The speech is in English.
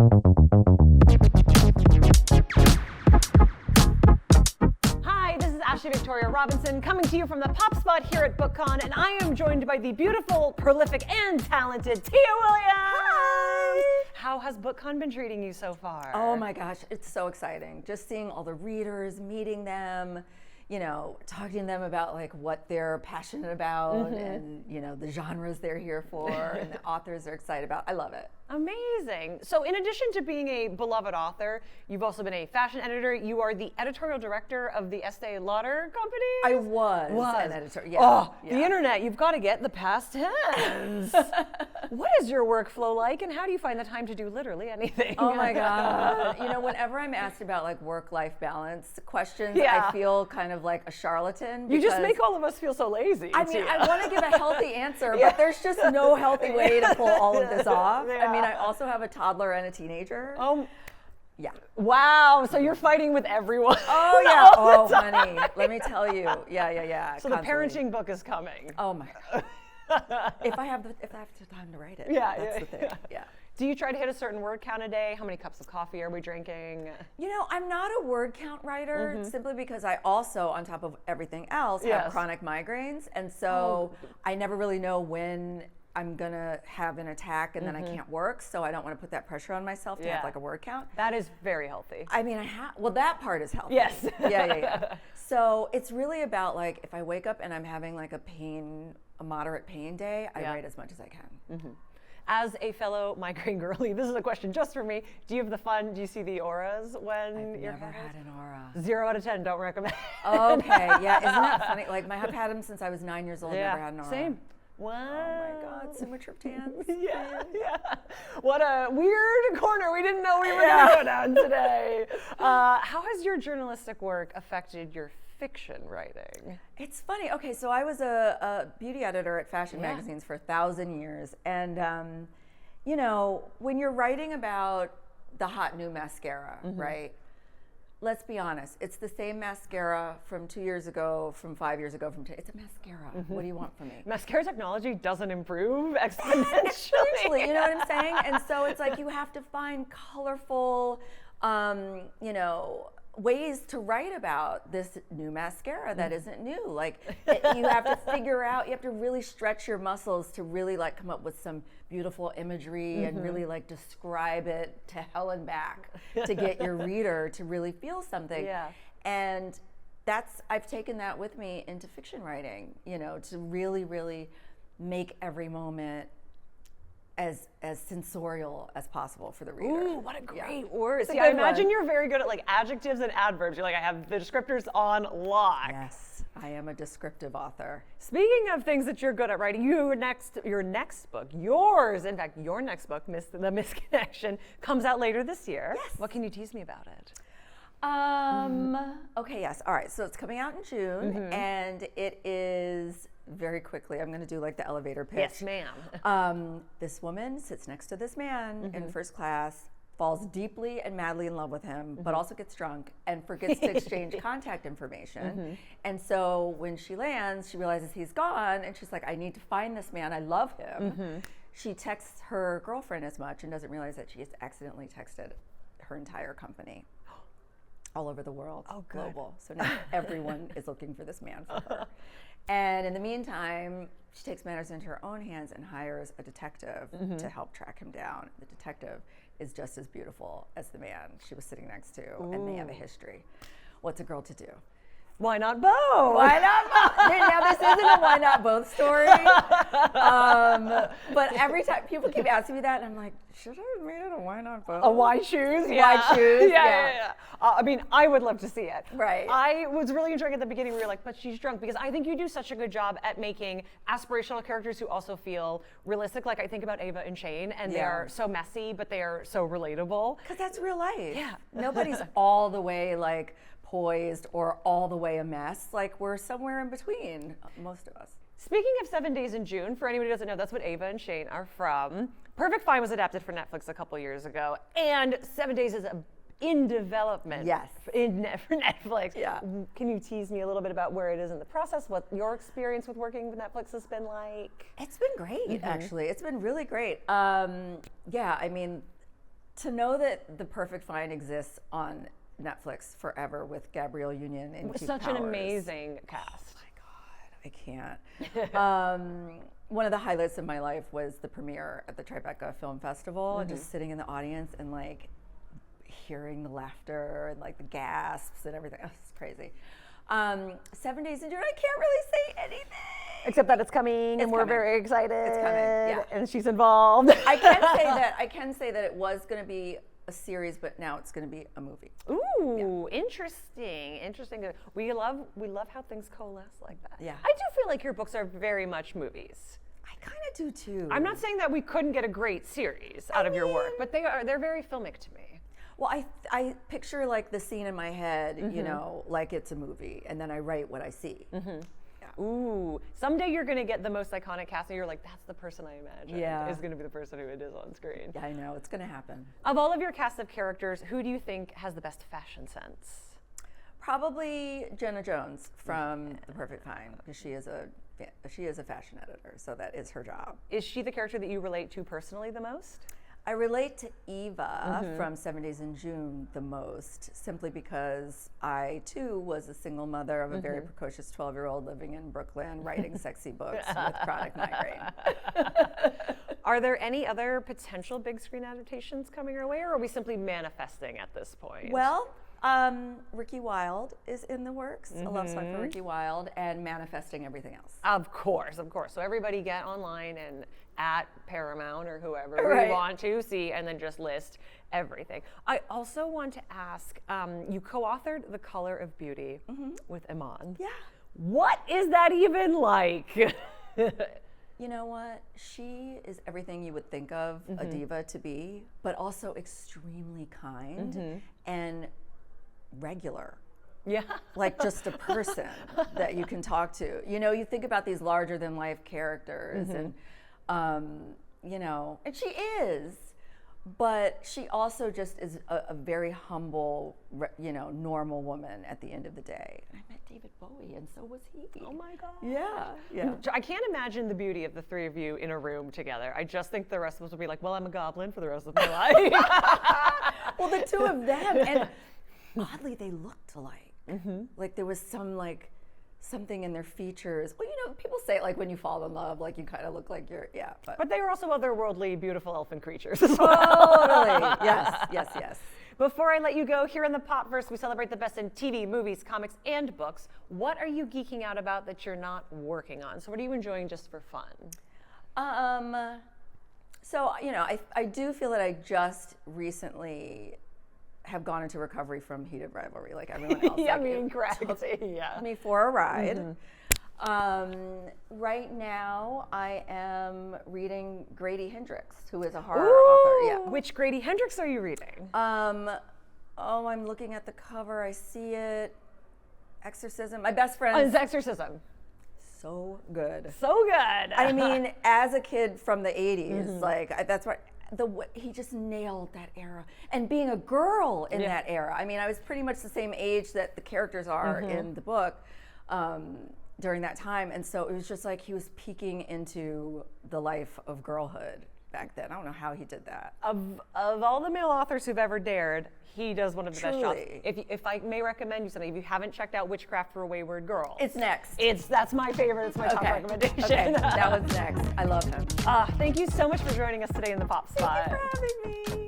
Hi, this is Ashley Victoria Robinson coming to you from the Pop Spot here at BookCon, and I am joined by the beautiful, prolific, and talented Tia Williams. Hi. How has BookCon been treating you so far? Oh my gosh, it's so exciting. Just seeing all the readers, meeting them, talking to them about like what they're passionate about and the genres they're here for and the authors they're excited about. I love it. Amazing. So in addition to being a beloved author, you've also been a fashion editor. You are the editorial director of the Estee Lauder Company? I was an editor, yeah. Oh, yeah. The internet, you've got to get the past tense. What is your workflow like, and how do you find the time to do literally anything? Oh my God. Whenever I'm asked about like work-life balance questions, Yeah. I feel kind of like a charlatan. You just make all of us feel so lazy. I mean, Tia. I want to give a healthy answer, but there's just no healthy way to pull all of this off. Yeah. I mean, I also have a toddler and a teenager. Oh, yeah. wow. So you're fighting with everyone. Oh yeah. all Oh the time. honey, let me tell you. Yeah. So constantly. the parenting book is coming. Oh my God. if I have the time to write it. Yeah, That's the thing. Yeah. Do you try to hit a certain word count a day? How many cups of coffee are we drinking? I'm not a word count writer simply because I also, on top of everything else, Yes. have chronic migraines. And so I never really know when I'm gonna have an attack and then I can't work. So I don't want to put that pressure on myself to have like a word count. That is very healthy. I mean, that part is healthy. Yes. Yeah. So it's really about like, if I wake up and I'm having like a moderate pain day, I write as much as I can. As a fellow migraine girly, this is a question just for me. Do you have the fun? Do you see the auras when I've you're never had an aura. 0 out of 10, don't recommend. Okay, yeah, isn't that funny? Like, I've had them since I was 9 years old, never had an aura. Same. Wow. Oh my God, sumatriptans. Yeah. What a weird corner we didn't know we were going to go down today. How has your journalistic work affected your fiction writing? It's funny. Okay, so I was a beauty editor at fashion magazines for 1,000 years. And, when you're writing about the hot new mascara, right? Let's be honest. It's the same mascara from 2 years ago, from 5 years ago, it's a mascara. What do you want from me? Mascara technology doesn't improve exponentially. Exponentially, you know what I'm saying? And so it's like you have to find colorful, ways to write about this new mascara that isn't new. Like you have to figure out, you have to really stretch your muscles to really like come up with some beautiful imagery and really like describe it to hell and back to get your reader to really feel something. Yeah. And I've taken that with me into fiction writing, to really, really make every moment as sensorial as possible for the reader. Ooh, what a great word. It's a See, I good imagine one. You're very good at like adjectives and adverbs. You're like, I have the descriptors on lock. Yes, I am a descriptive author. Speaking of things that you're good at writing, your next book, your next book, The Misconnection, comes out later this year. Yes. What can you tease me about it? Okay, yes. All right, so it's coming out in June, and it is very quickly, I'm going to do like the elevator pitch. Yes, ma'am. This woman sits next to this man in first class, falls deeply and madly in love with him, but also gets drunk and forgets to exchange contact information. And so when she lands, she realizes he's gone, and she's like, I need to find this man. I love him. She texts her girlfriend as much and doesn't realize that she has accidentally texted her entire company all over the world. Oh, good. Global. So now everyone is looking for this man for her. And in the meantime, she takes matters into her own hands and hires a detective to help track him down. The detective is just as beautiful as the man she was sitting next to, and they have a history. What's a girl to do? Why not both? Why not both? Now, this isn't a why not both story. But every time people keep asking me that, and I'm like, should I have made it a why not both? A why choose? Why choose? Yeah. I mean, I would love to see it. Right. I was really enjoying at the beginning. We were like, but she's drunk, because I think you do such a good job at making aspirational characters who also feel realistic. Like I think about Ava and Shane, and they are so messy, but they are so relatable. Because that's real life. Yeah. Nobody's all the way like poised or all the way a mess. Like we're somewhere in between, most of us. Speaking of 7 Days in June, for anybody who doesn't know, that's what Ava and Shane are from. Perfect Fine was adapted for Netflix a couple years ago, and 7 Days is in development. Yes. For Netflix. Yeah. Can you tease me a little bit about where it is in the process, what your experience with working with Netflix has been like? It's been great, actually. It's been really great. Yeah, I mean, To know that The Perfect Find exists on Netflix forever with Gabrielle Union and Keith Such an Powers. amazing cast. I can't. One of the highlights of my life was the premiere at the Tribeca Film Festival, and just sitting in the audience and like hearing the laughter and like the gasps and everything. Oh, it's crazy. 7 Days in June, I can't really say anything. Except that it's coming, and we're very excited. It's coming, yeah. And she's involved. I can say that it was going to be a series, but now it's going to be a movie. Ooh, interesting. We love how things coalesce like that. Yeah. I do feel like your books are very much movies. I kind of do too. I'm not saying that we couldn't get a great series out of your work, but they're very filmic to me. Well, I picture like the scene in my head, you know, like it's a movie, and then I write what I see. Yeah. Ooh, someday you're gonna get the most iconic cast, and you're like, that's the person I imagine Yeah. is gonna be the person who it is on screen. Yeah, I know, it's gonna happen. Of all of your cast of characters, who do you think has the best fashion sense? Probably Jenna Jones from The Perfect Find, because she is a fashion editor, so that is her job. Is she the character that you relate to personally the most? I relate to Eva from 7 Days in June the most, simply because I too was a single mother of a very precocious 12-year-old living in Brooklyn, writing sexy books with chronic migraine. Are there any other potential big screen adaptations coming your way, or are we simply manifesting at this point? Well, Ricky Wilde is in the works, a love song for Ricky Wilde, and manifesting everything else. Of course. So everybody get online and at Paramount or whoever Right. we want to see, and then just list everything. I also want to ask, you co-authored The Color of Beauty with Iman. Yeah. What is that even like? You know what? She is everything you would think of a diva to be, but also extremely kind and regular. Yeah. Like just a person that you can talk to. You know, you think about these larger than life characters and, you know, and she is, but she also just is a very humble, you know, normal woman at the end of the day. And I met David Bowie, and so was he. Oh my God. Yeah. I can't imagine the beauty of the three of you in a room together. I just think the rest of us will be like, well, I'm a goblin for the rest of my life. Well, the two of them, and oddly, they looked alike. Like there was something in their features. Well, you know, people say it like when you fall in love, like you kind of look like you're, yeah. But they were also otherworldly, beautiful elfin creatures as well. Totally. Yes. Before I let you go, here in the Popverse, we celebrate the best in TV, movies, comics, and books. What are you geeking out about that you're not working on? So what are you enjoying just for fun? So, you know, I do feel that I just recently have gone into recovery from heated rivalry like everyone else. Yeah, like, I mean, correct. Yeah. Me for a ride. Right now, I am reading Grady Hendrix, who is a horror author. Yeah. Which Grady Hendrix are you reading? I'm looking at the cover. I see it. Exorcism. My best friend. It's Exorcism. So good. So good. I mean, as a kid from the 80s, like that's what. He just nailed that era, and being a girl in that era. I mean, I was pretty much the same age that the characters are in the book during that time, and so it was just like he was peeking into the life of girlhood back then. I don't know how he did that. Of all the male authors who've ever dared, he does one of the best jobs. Truly. If I may recommend you something, if you haven't checked out Witchcraft for a Wayward Girl, It's next. That's my favorite. It's my top recommendation. Okay, that was next. I love him. Thank you so much for joining us today in the Pop Spot. Thank you for having me.